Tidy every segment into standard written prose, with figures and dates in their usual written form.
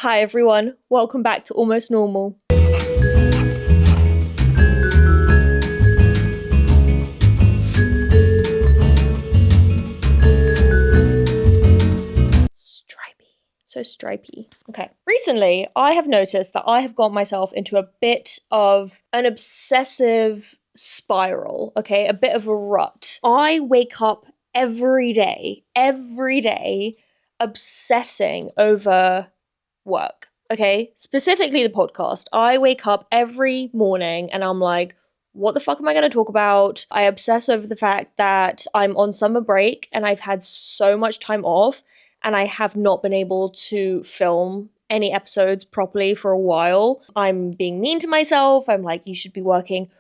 Hi everyone, welcome back to Almost Normal. Stripey. Okay. Recently, I have noticed that I have got myself into a bit of an obsessive spiral, okay? A bit of a rut. I wake up every day, obsessing over work, okay? Specifically the podcast. I wake up every morning and I'm like, what the fuck am I going to talk about? I obsess over the fact that I'm on summer break and I've had so much time off and I have not been able to film any episodes properly for a while. I'm being mean to myself. I'm like, you should be working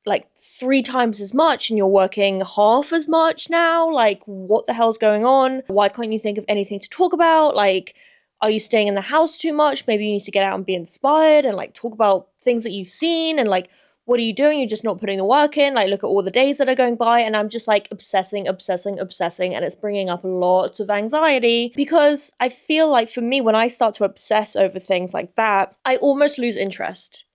like 3 times as much and you're working half as much now. Like, what the hell's going on? Why can't you think of anything to talk about? Like, are you staying in the house too much? Maybe you need to get out and be inspired and like talk about things that you've seen and like, what are you doing? You're just not putting the work in. Like, look at all the days that are going by. And I'm just like obsessing. And it's bringing up lots of anxiety because I feel like for me, when I start to obsess over things like that, I almost lose interest.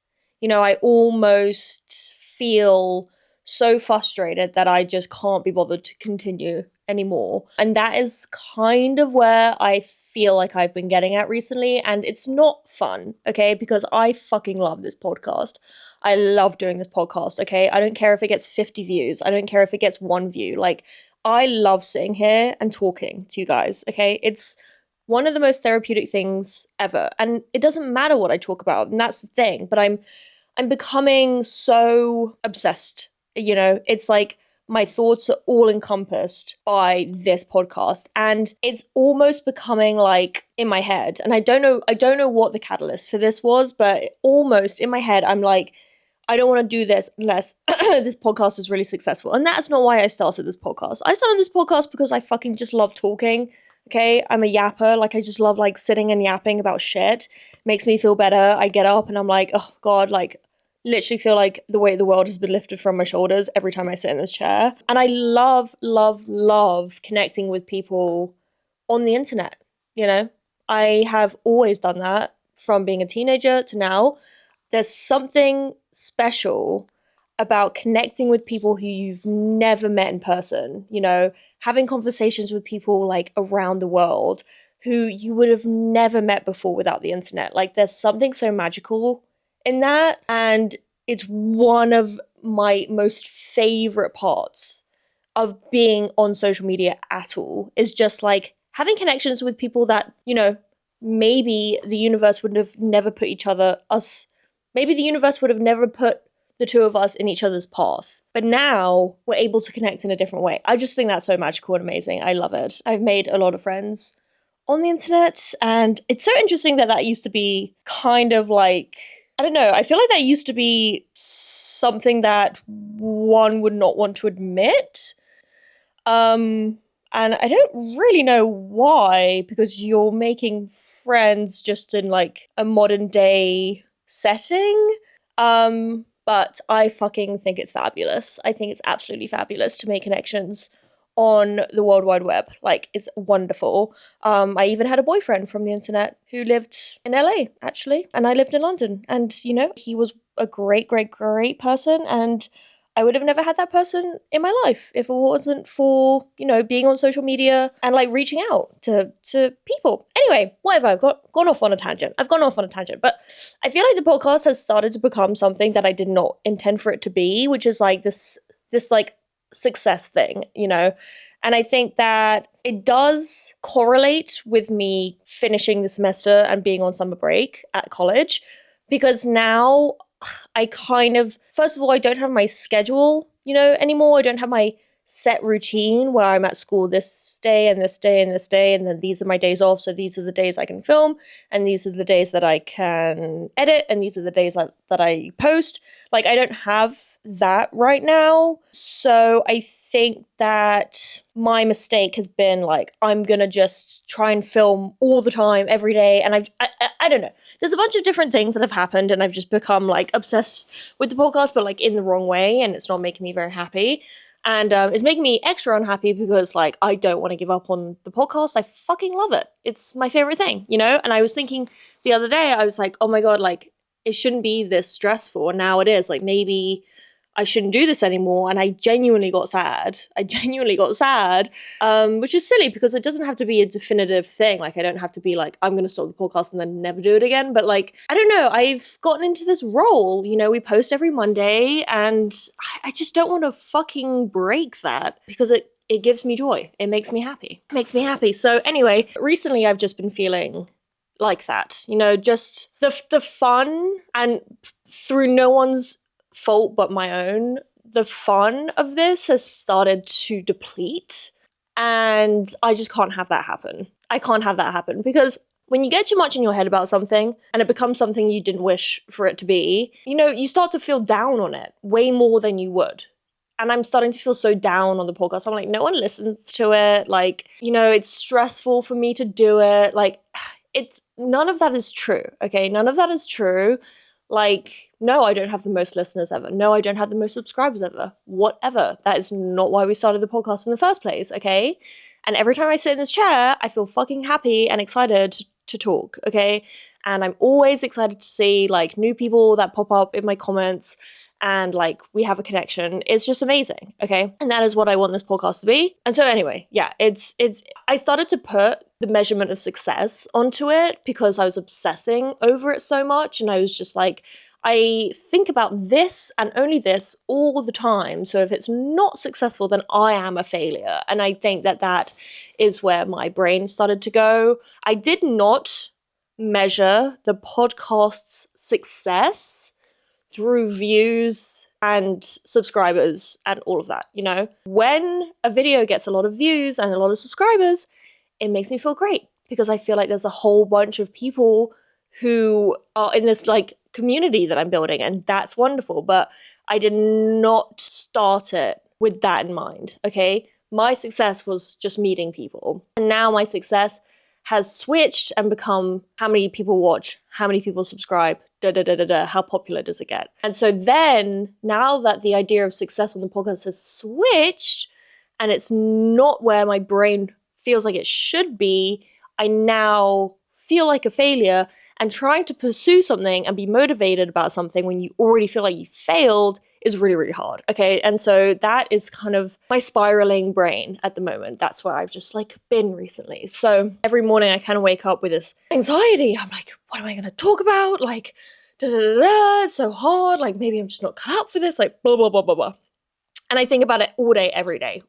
You know, I almost feel so frustrated that I just can't be bothered to continue anymore. And that is kind of where I feel like I've been getting at recently. And it's not fun, okay? Because I fucking love this podcast. I love doing this podcast, okay? I don't care if it gets 50 views. I don't care if it gets 1 view. Like, I love sitting here and talking to you guys, okay? It's one of the most therapeutic things ever. And it doesn't matter what I talk about, and that's the thing. But I'm becoming so obsessed, you know? It's like my thoughts are all encompassed by this podcast, and it's almost becoming like in my head. And I don't know what the catalyst for this was, but almost in my head, I'm like, I don't want to do this unless this podcast is really successful. And that's not why I started this podcast. I started this podcast because I fucking just love talking. Okay, I'm a yapper. Like, I just love like sitting and yapping about shit. Makes me feel better. I get up and I'm like, oh God, like literally feel like the weight of the world has been lifted from my shoulders every time I sit in this chair. And I love connecting with people on the internet, you know? I have always done that from being a teenager to now. There's something special about connecting with people who you've never met in person, you know, having conversations with people like around the world who you would have never met before without the internet. Like, there's something so magical in that. And it's one of my most favorite parts of being on social media at all, is just like having connections with people that, you know, maybe the universe would have never put maybe the universe would have never put the two of us in each other's path. But now we're able to connect in a different way. I just think that's so magical and amazing. I love it. I've made a lot of friends on the internet, and it's so interesting that used to be kind of like, I don't know, I feel like that used to be something that one would not want to admit. And I don't really know why, because you're making friends just in like a modern day setting. But I fucking think it's fabulous. I think it's absolutely fabulous to make connections on the World Wide Web. Like, it's wonderful. I even had a boyfriend from the internet who lived in LA, actually, and I lived in London. And, you know, he was a great person, and I would have never had that person in my life if it wasn't for, you know, being on social media and like reaching out to people. Anyway, whatever, I've gone off on a tangent. But I feel like the podcast has started to become something that I did not intend for it to be, which is like this like success thing, you know? And I think that it does correlate with me finishing the semester and being on summer break at college, because now I kind of, first of all, I don't have my schedule, you know, anymore. I don't have my set routine where I'm at school this day and this day and this day, and then these are my days off, so these are the days I can film, and these are the days that I can edit, and these are the days that I post. Like, I don't have that right now. So I think that my mistake has been like, I'm gonna just try and film all the time, every day, and I don't know. There's a bunch of different things that have happened, and I've just become like obsessed with the podcast, but like in the wrong way, and it's not making me very happy. And it's making me extra unhappy because, like, I don't want to give up on the podcast. I fucking love it. It's my favorite thing, you know? And I was thinking the other day, I was like, oh my God, like, it shouldn't be this stressful. And now it is. Like, maybe I shouldn't do this anymore. And I genuinely got sad. Which is silly because it doesn't have to be a definitive thing. Like, I don't have to be like, I'm going to stop the podcast and then never do it again. But like, I don't know, I've gotten into this role, you know, we post every Monday and I just don't want to fucking break that because it gives me joy. It makes me happy. So anyway, recently I've just been feeling like that, you know, just the fun, and through no one's fault but my own, the fun of this has started to deplete, and I just can't have that happen. I can't have that happen because when you get too much in your head about something and it becomes something you didn't wish for it to be, you know, you start to feel down on it way more than you would. And I'm starting to feel so down on the podcast. I'm like, no one listens to it. Like, you know, it's stressful for me to do it. Like, none of that is true, okay? None of that is true. Like, no, I don't have the most listeners ever. No, I don't have the most subscribers ever. Whatever. That is not why we started the podcast in the first place, okay? And every time I sit in this chair, I feel fucking happy and excited to talk, okay? And I'm always excited to see, like, new people that pop up in my comments and, like, we have a connection. It's just amazing, okay? And that is what I want this podcast to be. And so anyway, yeah, I started to put the measurement of success onto it because I was obsessing over it so much. And I was just like, I think about this and only this all the time. So if it's not successful, then I am a failure. And I think that is where my brain started to go. I did not measure the podcast's success through views and subscribers and all of that, you know? When a video gets a lot of views and a lot of subscribers, it makes me feel great because I feel like there's a whole bunch of people who are in this, like, community that I'm building, and that's wonderful. But I did not start it with that in mind, okay? My success was just meeting people. And now my success has switched and become how many people watch, how many people subscribe, how popular does it get? And so then, now that the idea of success on the podcast has switched, and it's not where my brain feels like it should be, I now feel like a failure, and trying to pursue something and be motivated about something when you already feel like you failed is really, really hard, okay? And so that is kind of my spiraling brain at the moment. That's where I've just, like, been recently. So every morning I kind of wake up with this anxiety. I'm like, what am I going to talk about? Like, it's so hard. Like, maybe I'm just not cut out for this. Like, blah, blah, blah, blah, blah. And I think about it all day, every day,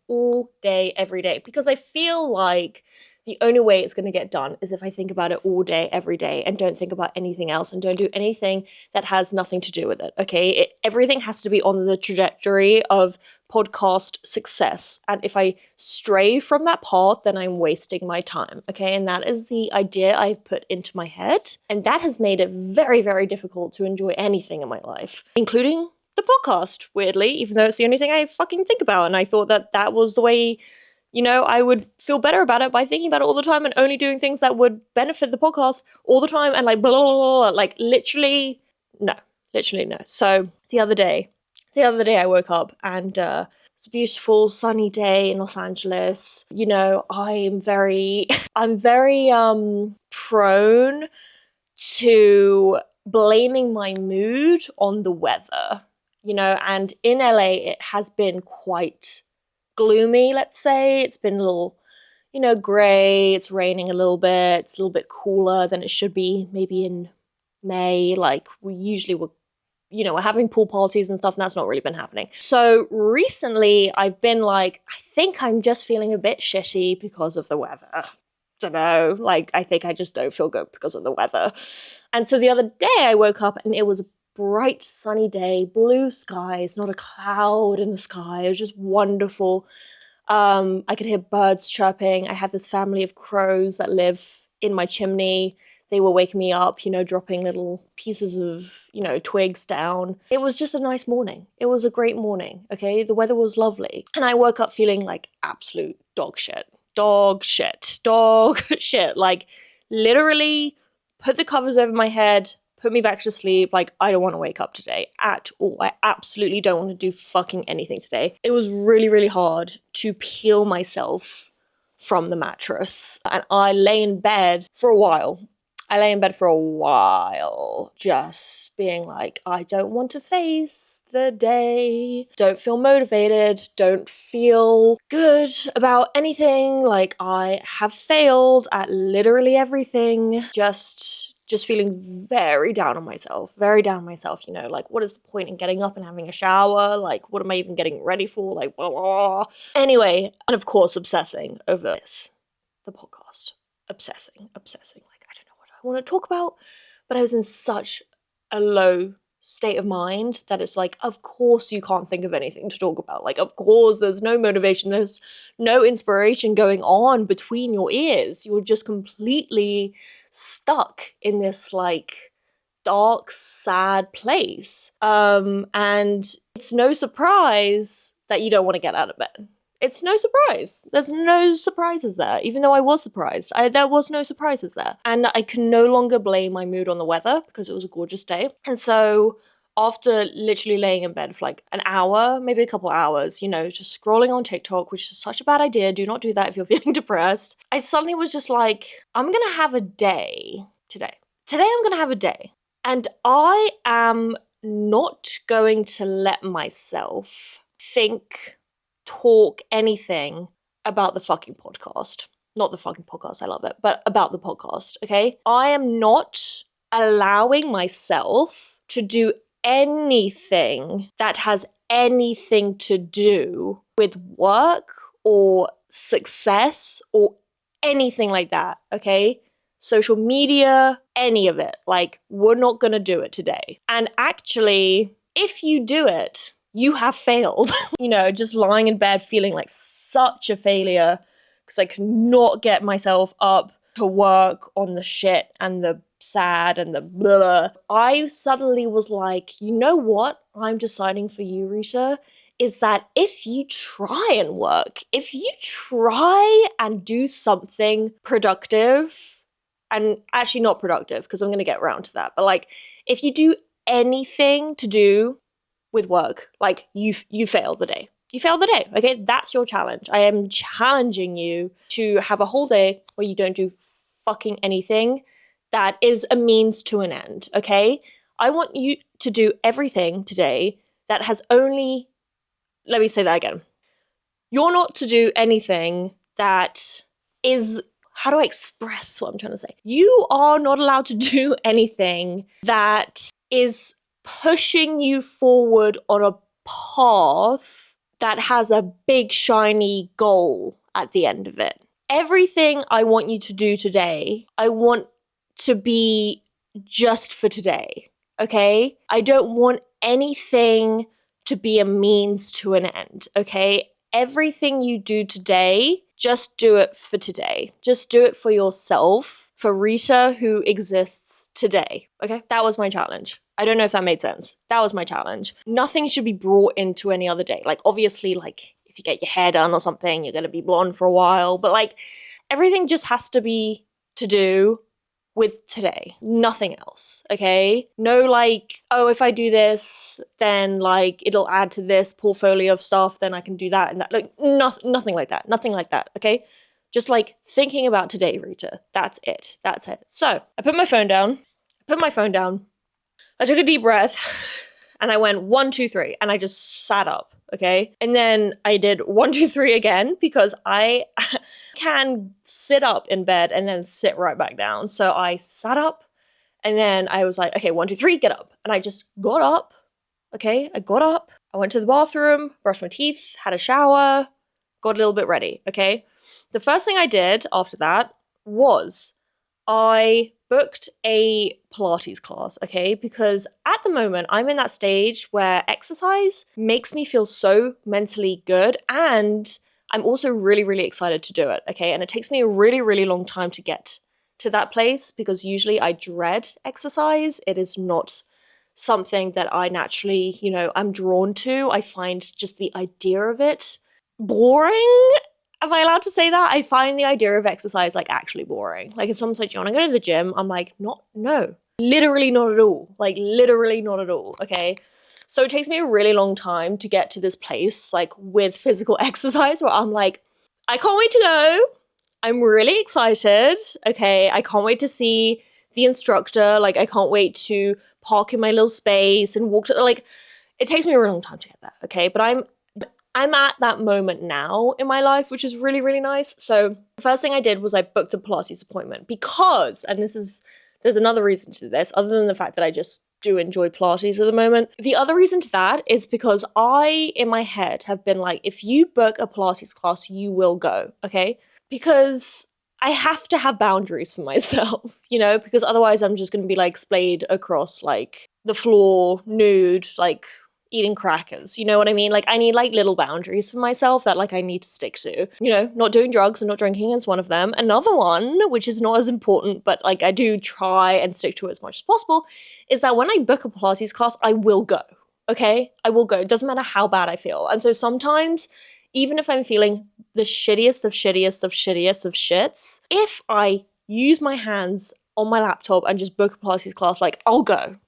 because I feel like the only way it's going to get done is if I think about it all day, every day, and don't think about anything else and don't do anything that has nothing to do with it, okay? Everything has to be on the trajectory of podcast success. And if I stray from that path, then I'm wasting my time, okay? And that is the idea I've put into my head. And that has made it very, very difficult to enjoy anything in my life, including the podcast, weirdly, even though it's the only thing I fucking think about. And I thought that was the way, you know, I would feel better about it by thinking about it all the time and only doing things that would benefit the podcast all the time and like blah, blah, blah, blah. Like literally no. So the other day I woke up and it's a beautiful sunny day in Los Angeles. You know, I'm very prone to blaming my mood on the weather, you know, and in LA it has been quite gloomy, let's say. It's been a little, you know, grey, it's raining a little bit, it's a little bit cooler than it should be, maybe in May. Like we're having pool parties and stuff, and that's not really been happening. So recently I've been like, I think I'm just feeling a bit shitty because of the weather. Don't know, like I think I just don't feel good because of the weather. And so the other day I woke up and it was a bright sunny day, blue skies, not a cloud in the sky. It was just wonderful. I could hear birds chirping. I had this family of crows that live in my chimney. They were waking me up, you know, dropping little pieces of, you know, twigs down. It was just a nice morning. It was a great morning, okay? The weather was lovely. And I woke up feeling like absolute dog shit. Like literally put the covers over my head, put me back to sleep. Like, I don't want to wake up today at all. I absolutely don't want to do fucking anything today. It was really, really hard to peel myself from the mattress. And I lay in bed for a while. Just being like, I don't want to face the day. Don't feel motivated. Don't feel good about anything. Like, I have failed at literally everything. Just feeling very down on myself, you know, like, what is the point in getting up and having a shower? Like, what am I even getting ready for? Like, blah, blah. Anyway, and of course, obsessing over this, the podcast. Obsessing. Like, I don't know what I want to talk about, but I was in such a low state of mind that it's like, of course you can't think of anything to talk about. Like, of course there's no motivation, there's no inspiration going on between your ears. You're just completely stuck in this like dark, sad place. And it's no surprise that you don't want to get out of bed. It's no surprise. There's no surprises there, even though I was surprised. There was no surprises there. And I can no longer blame my mood on the weather because it was a gorgeous day. And so after literally laying in bed for like an hour, maybe a couple hours, you know, just scrolling on TikTok, which is such a bad idea. Do not do that if you're feeling depressed. I suddenly was just like, I'm going to have a day today. Today I'm going to have a day. And I am not going to let myself talk anything about the fucking podcast. Not the fucking podcast, I love it, but about the podcast, okay? I am not allowing myself to do anything that has anything to do with work or success or anything like that, okay? Social media, any of it. Like, we're not gonna do it today. And actually, if you do it, you have failed. You know, just lying in bed feeling like such a failure because I could not get myself up to work on the shit and the sad and the blah. I suddenly was like, you know what I'm deciding for you, Rita, is that if you try and work, if you try and do something productive, and actually not productive because I'm going to get around to that, but like if you do anything to do with work, like you fail the day. You fail the day, okay? That's your challenge. I am challenging you to have a whole day where you don't do fucking anything that is a means to an end, okay? I want you to do everything today that has only, let me say that again. You're not to do anything that is, how do I express what I'm trying to say? You are not allowed to do anything that is pushing you forward on a path that has a big shiny goal at the end of it. Everything I want you to do today, I want to be just for today, okay? I don't want anything to be a means to an end, okay? Everything you do today, just do it for today. Just do it for yourself, for Rita who exists today, okay? That was my challenge. I don't know if that made sense. That was my challenge. Nothing should be brought into any other day. Like, obviously, like, if you get your hair done or something, you're going to be blonde for a while. But, like, everything just has to be to do with today. Nothing else, okay? No, like, oh, if I do this, then, like, it'll add to this portfolio of stuff, then I can do that and that. Like, nothing like that. Nothing like that, okay? Just, like, thinking about today, Rita. That's it. That's it. So, I put my phone down. I took a deep breath and I went 1, 2, 3 and I just sat up, okay? And then I did 1, 2, 3 again because I can sit up in bed and then sit right back down. So I sat up and then I was like, okay, 1, 2, 3, get up. And I just got up, okay? I got up, I went to the bathroom, brushed my teeth, had a shower, got a little bit ready, okay? The first thing I did after that was I booked a Pilates class, okay? Because at the moment, I'm in that stage where exercise makes me feel so mentally good and I'm also really, really excited to do it, okay? And it takes me a really, really long time to get to that place because usually I dread exercise. It is not something that I naturally, you know, I'm drawn to. I find just the idea of it boring. Am I allowed to say that? I find the idea of exercise like actually boring. Like if someone's like, do you want to go to the gym? I'm like, no. Literally not at all. Like, literally not at all, okay? So it takes me a really long time to get to this place, like, with physical exercise where I'm like, I can't wait to go. I'm really excited, okay? I can't wait to see the instructor. Like, I can't wait to park in my little space and walk to, like, it takes me a really long time to get there, okay? But I'm at that moment now in my life, which is really, really nice. So the first thing I did was I booked a Pilates appointment because, and there's another reason to this, other than the fact that I just do enjoy Pilates at the moment. The other reason to that is because I, in my head, have been like, if you book a Pilates class, you will go, okay? Because I have to have boundaries for myself, you know, because otherwise I'm just going to be like splayed across like the floor, nude, like eating crackers, you know what I mean? Like, I need like little boundaries for myself that like I need to stick to. You know, not doing drugs and not drinking is one of them. Another one, which is not as important, but like I do try and stick to it as much as possible, is that when I book a Pilates class, I will go, okay? I will go. It doesn't matter how bad I feel. And so sometimes, even if I'm feeling the shittiest of shittiest of shittiest of shits, if I use my hands on my laptop and just book a Pilates class, like, I'll go,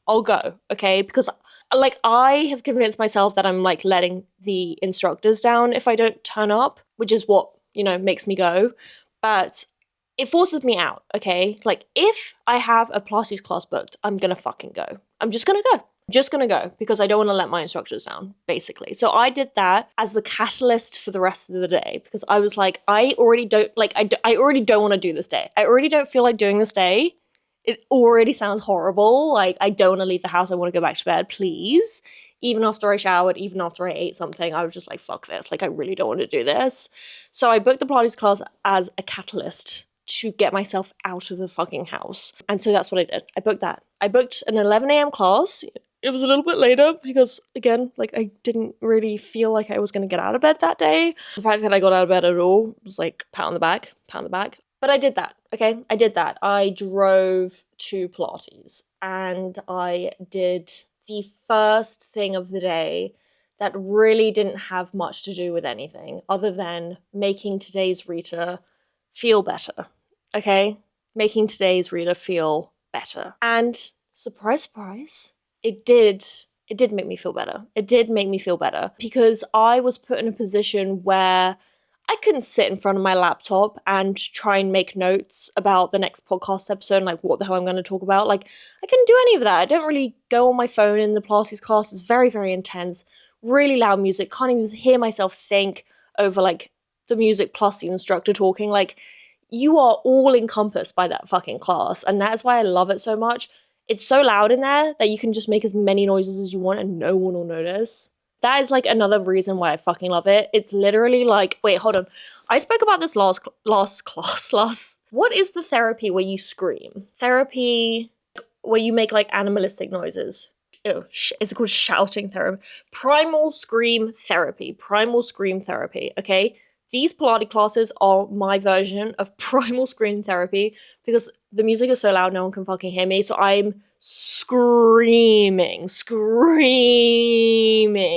okay? Because like, I have convinced myself that I'm like letting the instructors down if I don't turn up, which is what, you know, makes me go. But it forces me out, okay? Like, if I have a Pilates class booked, I'm gonna fucking go. I'm just gonna go. Just gonna go because I don't want to let my instructors down, basically. So I did that as the catalyst for the rest of the day because I was like, I already don't want to do this day. I already don't feel like doing this day. It already sounds horrible. Like, I don't want to leave the house. I want to go back to bed, please. Even after I showered, even after I ate something, I was just like, fuck this. Like, I really don't want to do this. So I booked the Pilates class as a catalyst to get myself out of the fucking house. And so that's what I did. I booked that. I booked an 11 a.m. class. It was a little bit later because, again, like, I didn't really feel like I was going to get out of bed that day. The fact that I got out of bed at all was like, pat on the back. But I did that, okay? I did that. I drove to Pilates and I did the first thing of the day that really didn't have much to do with anything other than making today's Rita feel better, okay? Making today's Rita feel better. And surprise, surprise, it did make me feel better. It did make me feel better because I was put in a position where I couldn't sit in front of my laptop and try and make notes about the next podcast episode and like what the hell I'm going to talk about. Like, I couldn't do any of that. I don't really go on my phone in the Pilates class. It's very, very intense, really loud music. Can't even hear myself think over like the music plus the instructor talking. Like, you are all encompassed by that fucking class. And that's why I love it so much. It's so loud in there that you can just make as many noises as you want and no one will notice. That is like another reason why I fucking love it. It's literally like, wait, hold on. I spoke about this last class. What is the therapy where you scream? Therapy where you make like animalistic noises. Oh, is it called shouting therapy? Primal scream therapy, okay? These Pilates classes are my version of primal scream therapy because the music is so loud no one can fucking hear me. So I'm screaming.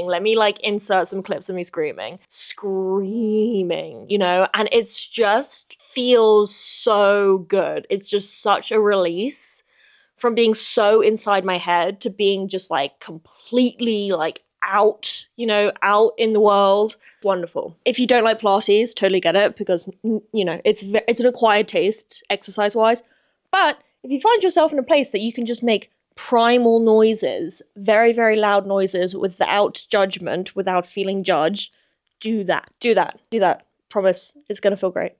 Let me like insert some clips of me screaming, you know, and it's just feels so good. It's just such a release from being so inside my head to being just like completely like out, you know, out in the world. Wonderful. If you don't like Pilates, totally get it because, you know, it's an acquired taste exercise wise. But if you find yourself in a place that you can just make primal noises, very, very loud noises without judgment, without feeling judged, do that. Promise. It's going to feel great.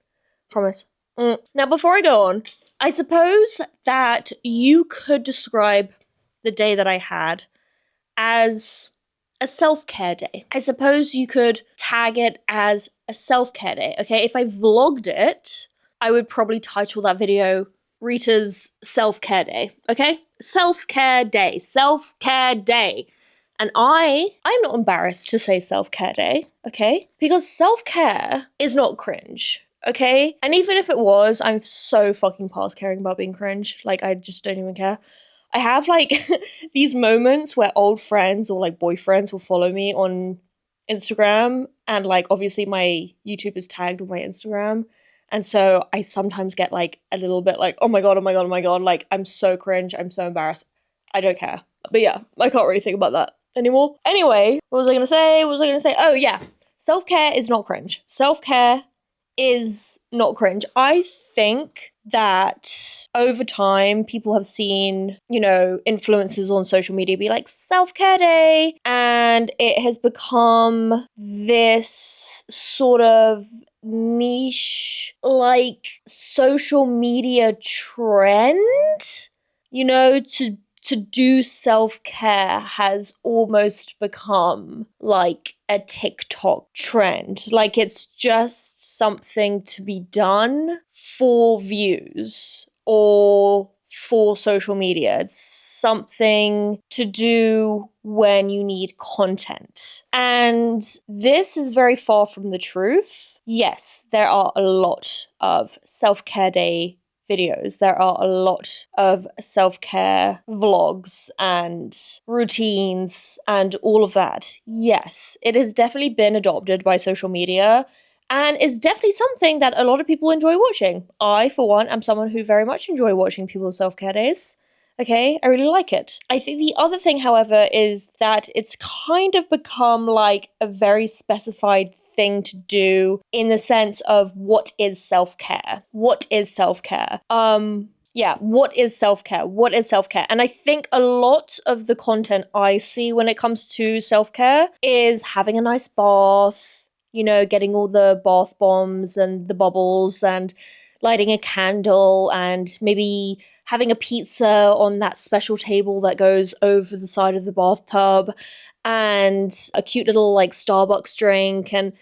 Promise. Now, before I go on, I suppose that you could describe the day that I had as a self-care day. I suppose you could tag it as a self-care day, okay? If I vlogged it, I would probably title that video Rita's self-care day, okay? Self-care day. And I'm not embarrassed to say self-care day, okay? Because self-care is not cringe, okay? And even if it was, I'm so fucking past caring about being cringe. Like, I just don't even care. I have like these moments where old friends or like boyfriends will follow me on Instagram and like obviously my YouTube is tagged with my Instagram And so I sometimes get like a little bit like, oh my God, oh my God, oh my God. Like, I'm so cringe. I'm so embarrassed. I don't care. But yeah, I can't really think about that anymore. Anyway, what was I going to say? Oh yeah, self-care is not cringe. Self-care is not cringe. I think that over time, people have seen, influencers on social media be like, self-care day. And it has become this sort of niche, like, social media trend, to do self-care has almost become like a TikTok trend. Like, it's just something to be done for views or for social media. It's something to do when you need content. And this is very far from the truth. Yes, there are a lot of self-care day videos. There are a lot of self-care vlogs and routines and all of that. Yes, it has definitely been adopted by social media and is definitely something that a lot of people enjoy watching. I, for one, am someone who very much enjoy watching people's self-care days. Okay, I really like it. I think the other thing, however, is that it's kind of become like a very specified thing to do in the sense of what is self-care? What is self-care? What is self-care? What is self-care? And I think a lot of the content I see when it comes to self-care is having a nice bath, getting all the bath bombs and the bubbles and lighting a candle and maybe having a pizza on that special table that goes over the side of the bathtub and a cute little like Starbucks drink and,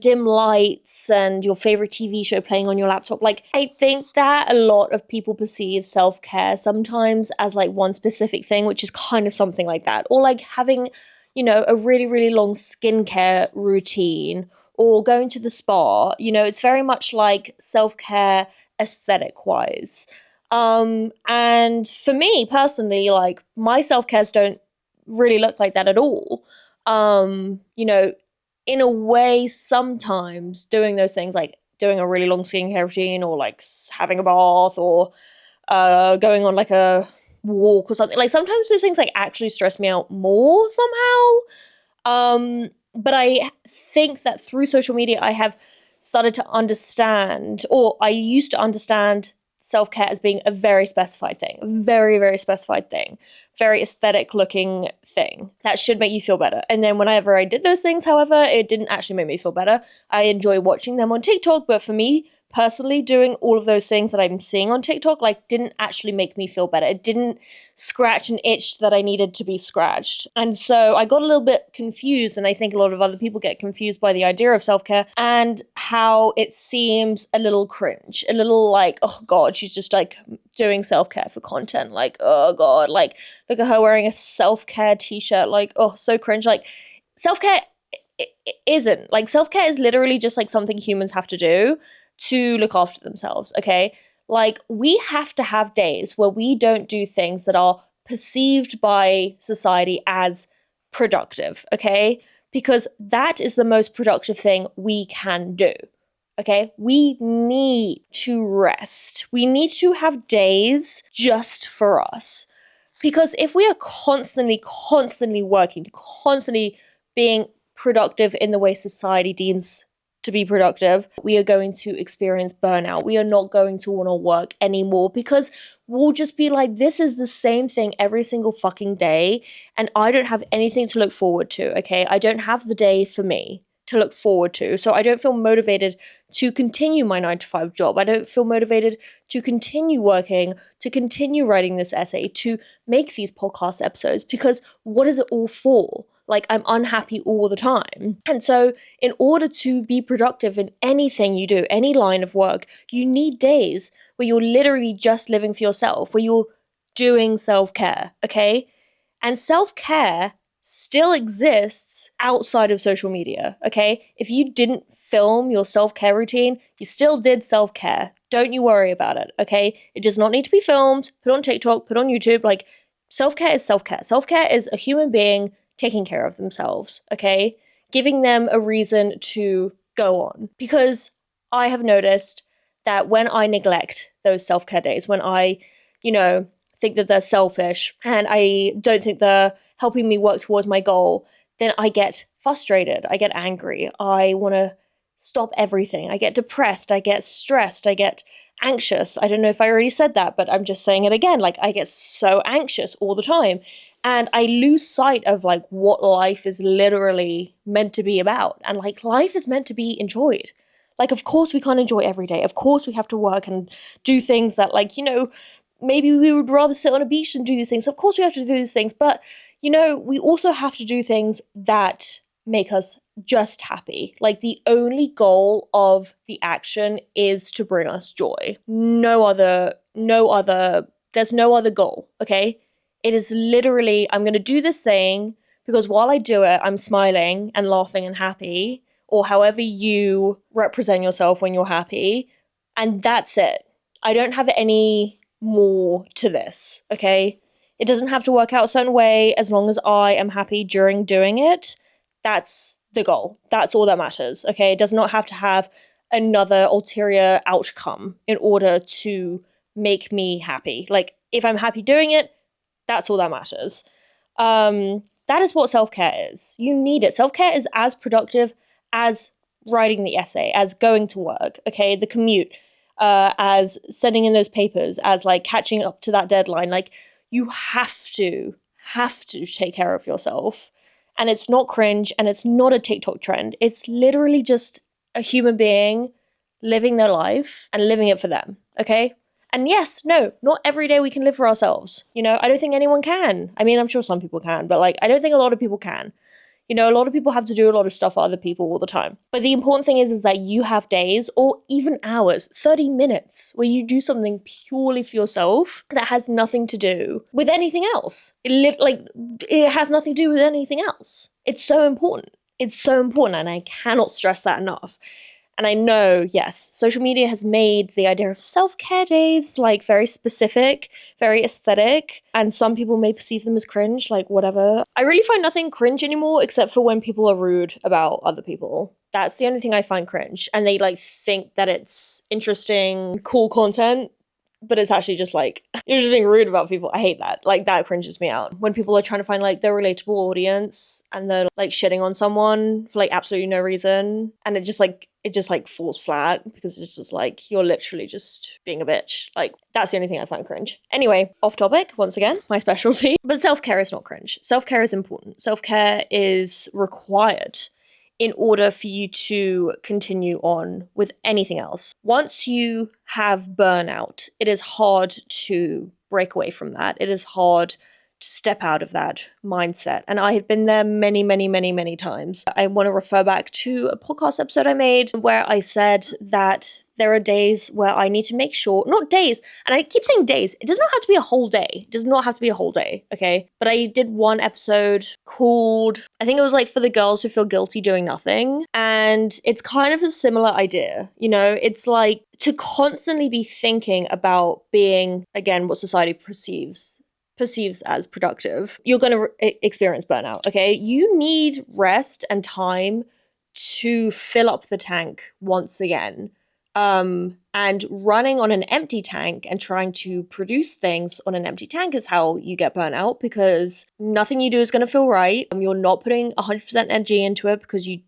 dim lights and your favorite TV show playing on your laptop. Like, I think that a lot of people perceive self-care sometimes as like one specific thing, which is kind of something like that. Or like having, a really, really long skincare routine or going to the spa. It's very much like self-care aesthetic-wise. And for me personally, like, my self-cares don't really look like that at all. In a way, sometimes doing those things like doing a really long skincare routine or like having a bath or going on like a walk or something, like sometimes those things like actually stress me out more somehow. But I think that through social media, I have started to understand, or I used to understand self-care as being a very specified thing, a very, very specified thing, very aesthetic looking thing that should make you feel better. And then whenever I did those things, however, it didn't actually make me feel better. I enjoy watching them on TikTok, but for me personally, doing all of those things that I'm seeing on TikTok, like, didn't actually make me feel better. It didn't scratch an itch that I needed to be scratched. And so I got a little bit confused, and I think a lot of other people get confused by the idea of self-care and how it seems a little cringe, a little like, oh God, she's just like doing self-care for content. Like, oh God, like, look at her wearing a self-care t-shirt. Like, oh, so cringe. Like, self-care isn't. Like, self-care is literally just like something humans have to do to look after themselves, okay? Like, we have to have days where we don't do things that are perceived by society as productive, okay? Because that is the most productive thing we can do, okay? We need to rest. We need to have days just for us. Because if we are constantly working, constantly being productive in the way society deems to be productive, we are going to experience burnout. We are not going to want to work anymore because we'll just be like, this is the same thing every single fucking day, and I don't have anything to look forward to, okay? I don't have the day for me to look forward to, so I don't feel motivated to continue my 9-to-5 job. I don't feel motivated to continue working, to continue writing this essay, to make these podcast episodes, because what is it all for? Like, I'm unhappy all the time. And so in order to be productive in anything you do, any line of work, you need days where you're literally just living for yourself, where you're doing self-care, okay? And self-care still exists outside of social media, okay? If you didn't film your self-care routine, you still did self-care. Don't you worry about it, okay? It does not need to be filmed, put on TikTok, put on YouTube. Like, self-care is self-care. Self-care is a human being taking care of themselves, okay? Giving them a reason to go on. Because I have noticed that when I neglect those self-care days, when I, think that they're selfish and I don't think they're helping me work towards my goal, then I get frustrated, I get angry, I want to stop everything, I get depressed, I get stressed, I get anxious. I don't know if I already said that, but I'm just saying it again. Like, I get so anxious all the time and I lose sight of like what life is literally meant to be about. And like, life is meant to be enjoyed. Like, of course we can't enjoy every day. Of course we have to work and do things that, like, maybe we would rather sit on a beach than do these things. Of course we have to do these things, but we also have to do things that make us just happy. Like, the only goal of the action is to bring us joy. There's no other goal, okay? It is literally, I'm going to do this thing because while I do it, I'm smiling and laughing and happy, or however you represent yourself when you're happy, and that's it. I don't have any more to this, okay? It doesn't have to work out a certain way as long as I am happy during doing it. That's the goal. That's all that matters, okay? It does not have to have another ulterior outcome in order to make me happy. Like, if I'm happy doing it, that's all that matters. That is what self-care is. You need it. Self-care is as productive as writing the essay, as going to work, okay? The commute, as sending in those papers, as like catching up to that deadline. Like, you have to take care of yourself. And it's not cringe and it's not a TikTok trend. It's literally just a human being living their life and living it for them, okay? And yes, no, not every day we can live for ourselves. I don't think anyone can. I mean, I'm sure some people can, but like, I don't think a lot of people can. A lot of people have to do a lot of stuff for other people all the time. But the important thing is that you have days or even hours, 30 minutes, where you do something purely for yourself that has nothing to do with anything else. It has nothing to do with anything else. It's so important. It's so important, and I cannot stress that enough. And I know, yes, social media has made the idea of self-care days like very specific, very aesthetic, and some people may perceive them as cringe, like whatever. I really find nothing cringe anymore except for when people are rude about other people. That's the only thing I find cringe. And they like think that it's interesting, cool content, but it's actually just like, you're just being rude about people. I hate that. Like, that cringes me out. When people are trying to find like their relatable audience and they're like shitting on someone for like absolutely no reason, and it just falls flat because it's just like, you're literally just being a bitch. Like, that's the only thing I find cringe. Anyway, off topic, once again, my specialty. But self-care is not cringe. Self-care is important. Self-care is required in order for you to continue on with anything else. Once you have burnout, it is hard to break away from that. It is hard to step out of that mindset. And I have been there many, many, many, many times. I want to refer back to a podcast episode I made where I said that there are days where I need to make sure, not days, and I keep saying days, it does not have to be a whole day. It does not have to be a whole day, okay? But I did one episode called, I think it was like for the girls who feel guilty doing nothing. And it's kind of a similar idea, It's like to constantly be thinking about being, again, what society perceives as productive, you're going to experience burnout, okay? You need rest and time to fill up the tank once again. And running on an empty tank and trying to produce things on an empty tank is how you get burnout, because nothing you do is going to feel right. You're not putting 100% energy into it because you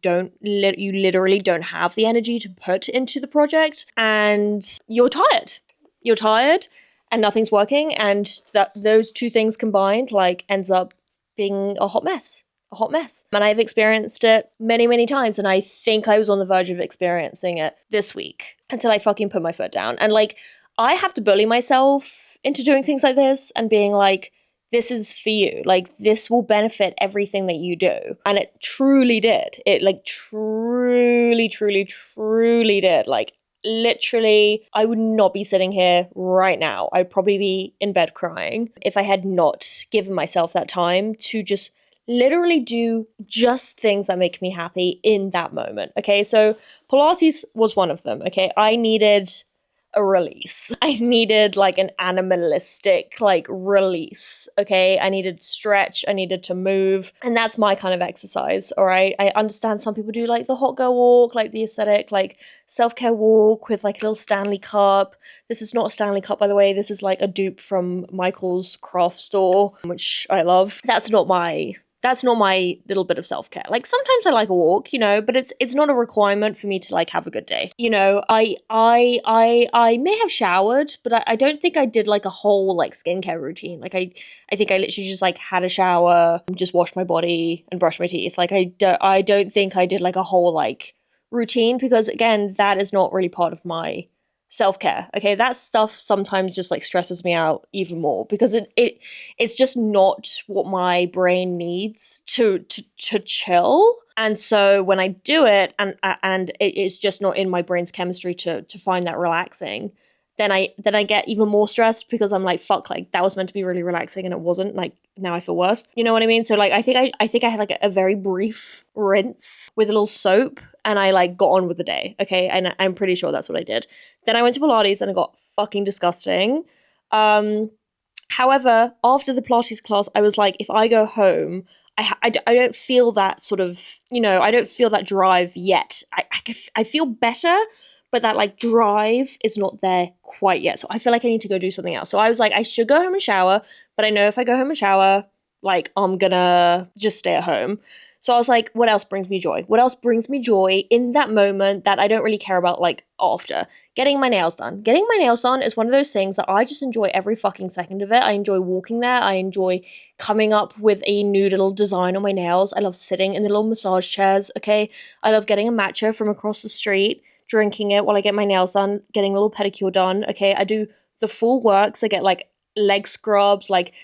literally don't have the energy to put into the project, and you're tired. You're tired and nothing's working, and those two things combined like ends up being a hot mess. And I've experienced it many, many times, and I think I was on the verge of experiencing it this week until I fucking put my foot down. And like, I have to bully myself into doing things like this and being like, this is for you. Like, this will benefit everything that you do. And it truly did. It like truly, truly, truly did. Like, literally, I would not be sitting here right now. I'd probably be in bed crying if I had not given myself that time to just literally do just things that make me happy in that moment. Okay, so Pilates was one of them. Okay, I needed a release. I needed like an animalistic like release, okay? I needed stretch, I needed to move, and that's my kind of exercise, all right? I understand some people do like the hot girl walk, like the aesthetic, like self-care walk with like a little Stanley cup. This is not a Stanley cup, by the way. This is like a dupe from Michael's craft store, which I love. That's not my little bit of self-care. Like sometimes I like a walk, you know, but it's not a requirement for me to like have a good day. You know, I may have showered, but I don't think I did like a whole like skincare routine. Like I think I literally just like had a shower, just washed my body and brushed my teeth. Like I don't think I did like a whole like routine, because again, that is not really part of my self-care. Okay, that stuff sometimes just like stresses me out even more, because it's just not what my brain needs to chill. And so when I do it and it's just not in my brain's chemistry to find that relaxing, then I get even more stressed, because I'm like, fuck, like that was meant to be really relaxing and it wasn't. Like now I feel worse. You know what I mean? So like I think I had like a very brief rinse with a little soap, and I like got on with the day. Okay, and I'm pretty sure that's what I did. Then I went to Pilates and it got fucking disgusting. However, after the Pilates class, I was like, if I go home, I don't feel that sort of, you know, I don't feel that drive yet. I feel better, but that like drive is not there quite yet. So I feel like I need to go do something else. So I was like, I should go home and shower, but I know if I go home and shower, like I'm gonna just stay at home. So I was like, what else brings me joy? What else brings me joy in that moment that I don't really care about like after? Getting my nails done. Getting my nails done is one of those things that I just enjoy every fucking second of it. I enjoy walking there. I enjoy coming up with a new little design on my nails. I love sitting in the little massage chairs, okay? I love getting a matcha from across the street, drinking it while I get my nails done, getting a little pedicure done, okay? I do the full works. I get like leg scrubs, like,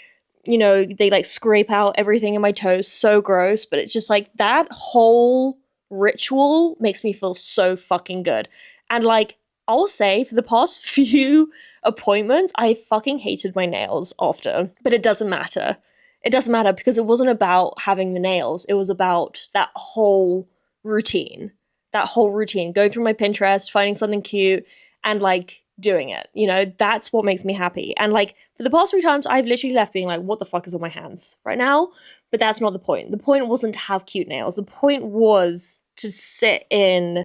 you know, they like scrape out everything in my toes. So gross, but it's just like that whole ritual makes me feel so fucking good. And like, I'll say for the past few appointments, I fucking hated my nails after, but it doesn't matter. It doesn't matter, because it wasn't about having the nails. It was about that whole routine. Going through my Pinterest, finding something cute, and like doing it. You know, that's what makes me happy. And like for the past 3 times, I've literally left being like, what the fuck is on my hands right now? But that's not the point. The point wasn't to have cute nails. The point was to sit in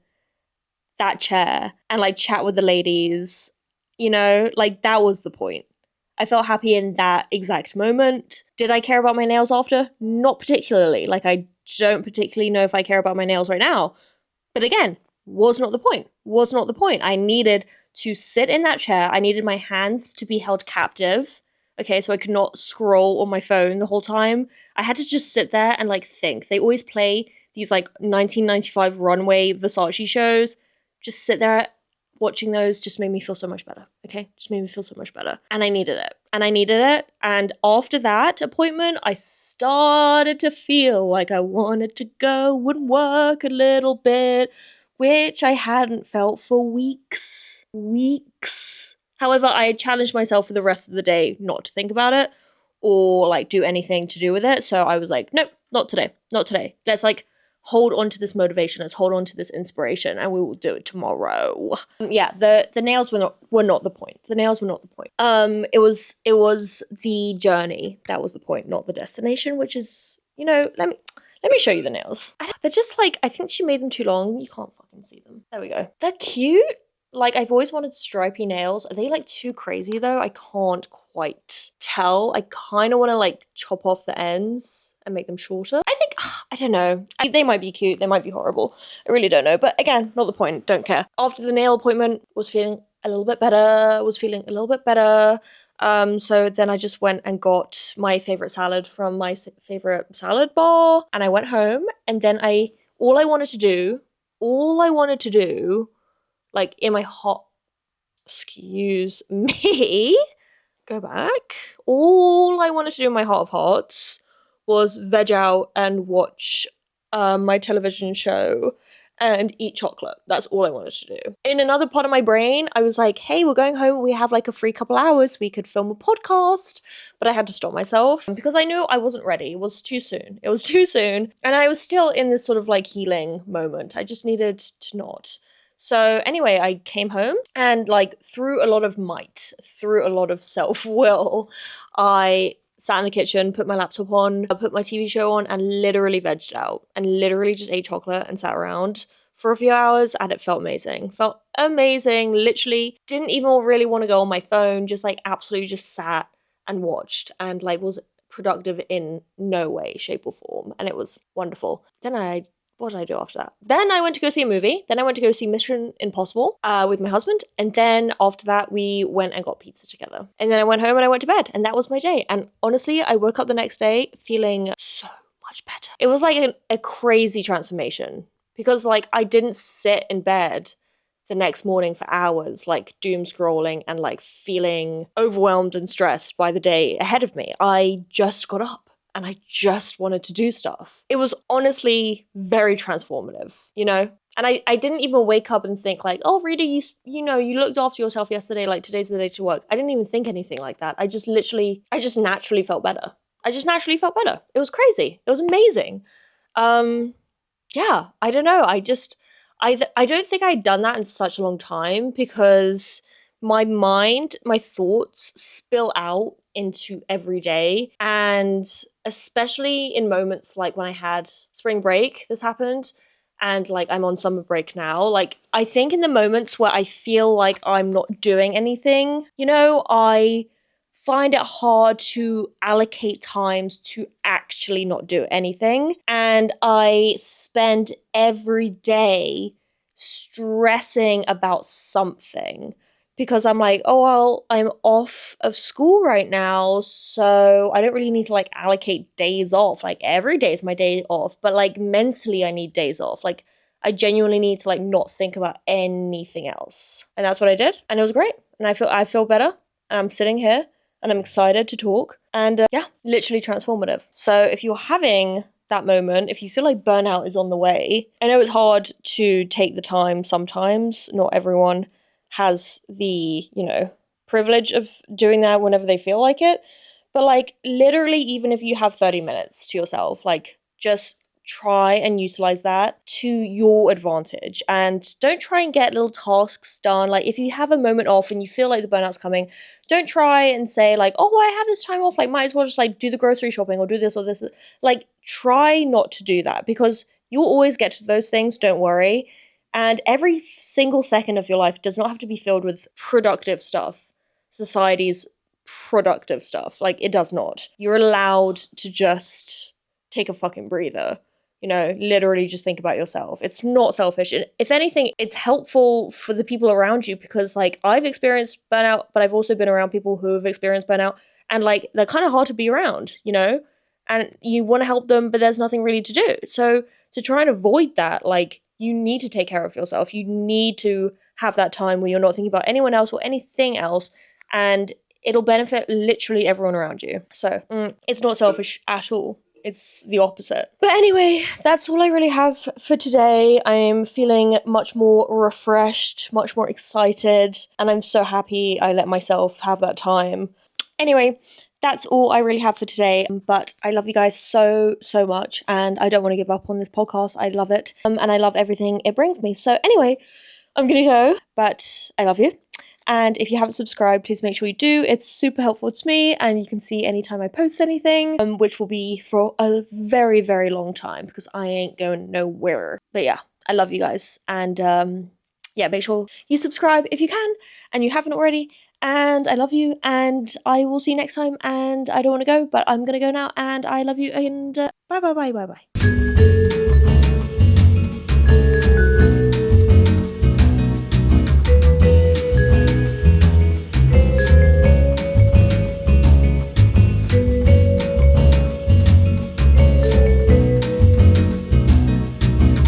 that chair and like chat with the ladies, you know, like that was the point. I felt happy in that exact moment. Did I care about my nails after? Not particularly. Like I don't particularly know if I care about my nails right now. But again, was not the point. I needed to sit in that chair. I needed my hands to be held captive. Okay, so I could not scroll on my phone the whole time. I had to just sit there and like think. They always play these like 1995 runway Versace shows. Just sit there watching those just made me feel so much better. Okay, just made me feel so much better. And I needed it. And after that appointment, I started to feel like I wanted to go and work a little bit, which I hadn't felt for weeks. However, I challenged myself for the rest of the day not to think about it or like do anything to do with it. So I was like, nope, not today. Let's like hold on to this motivation. Let's hold on to this inspiration, and we will do it tomorrow. Yeah, the nails were not the point. It was the journey that was the point, not the destination, which is, you know, let me show you the nails. They're just like, I think she made them too long. You can't fucking see them. There we go. They're cute. Like, I've always wanted stripy nails. Are they like too crazy though? I can't quite tell. I kind of want to like chop off the ends and make them shorter. I think, I don't know. They might be cute. They might be horrible. I really don't know. But again, not the point. Don't care. After the nail appointment, was feeling a little bit better. So then I just went and got my favorite salad from my favorite salad bar, and I went home, and then all I wanted to do, like in my heart, excuse me, go back. All I wanted to do in my heart of hearts was veg out and watch my television show and eat chocolate. That's all I wanted to do. In another part of my brain, I was like, hey, we're going home. We have like a free couple hours. We could film a podcast. But I had to stop myself because I knew I wasn't ready. It was too soon. And I was still in this sort of like healing moment. I just needed to not. So anyway, I came home and like through a lot of might, through a lot of self-will, I sat in the kitchen, put my laptop on, put my TV show on, and literally vegged out and literally just ate chocolate and sat around for a few hours, and it felt amazing. Felt amazing. Literally didn't even really want to go on my phone, just like absolutely just sat and watched and like was productive in no way, shape, or form. And it was wonderful. What did I do after that? Then I went to go see a movie. Then I went to go see Mission Impossible with my husband. And then after that, we went and got pizza together. And then I went home and I went to bed. And that was my day. And honestly, I woke up the next day feeling so much better. It was like a crazy transformation because like I didn't sit in bed the next morning for hours, like doom scrolling and like feeling overwhelmed and stressed by the day ahead of me. I just got up and I just wanted to do stuff. It was honestly very transformative, you know? And I didn't even wake up and think like, oh, Rita, you looked after yourself yesterday, like today's the day to work. I didn't even think anything like that. I just naturally felt better. It was crazy. It was amazing. Yeah, I don't know. I don't think I'd done that in such a long time because my thoughts spill out into every day. And especially in moments like when I had spring break, this happened. And like I'm on summer break now. Like I think in the moments where I feel like I'm not doing anything, I find it hard to allocate times to actually not do anything. And I spend every day stressing about something because I'm like, oh, well, I'm off of school right now, so I don't really need to like allocate days off. Like every day is my day off, but like mentally I need days off. Like I genuinely need to like not think about anything else. And that's what I did. And it was great. And I feel better. And I'm sitting here and I'm excited to talk. And yeah, literally transformative. So if you're having that moment, if you feel like burnout is on the way, I know it's hard to take the time sometimes. Not everyone has the, privilege of doing that whenever they feel like it. But like literally, even if you have 30 minutes to yourself, like just try and utilize that to your advantage and don't try and get little tasks done. Like if you have a moment off and you feel like the burnout's coming, don't try and say like, oh, I have this time off, like might as well just like do the grocery shopping or do this or this. Like try not to do that because you'll always get to those things, don't worry. And every single second of your life does not have to be filled with productive stuff, society's productive stuff. Like it does not. You're allowed to just take a fucking breather. Literally just think about yourself. It's not selfish. And if anything, it's helpful for the people around you because like I've experienced burnout, but I've also been around people who have experienced burnout and like they're kind of hard to be around, and you want to help them, but there's nothing really to do. So to try and avoid that, like you need to take care of yourself. You need to have that time where you're not thinking about anyone else or anything else. And it'll benefit literally everyone around you. So it's not selfish at all. It's the opposite. But anyway, that's all I really have for today. I'm feeling much more refreshed, much more excited, and I'm so happy I let myself have that time. Anyway, that's all I really have for today, but I love you guys so, so much, and I don't want to give up on this podcast. I love it, and I love everything it brings me. So anyway, I'm gonna go, but I love you. And if you haven't subscribed, please make sure you do. It's super helpful to me and you can see anytime I post anything, which will be for a very, very long time because I ain't going nowhere. But yeah, I love you guys. And yeah, make sure you subscribe if you can and you haven't already. And I love you and I will see you next time. And I don't want to go, but I'm going to go now. And I love you and bye, bye, bye, bye, bye.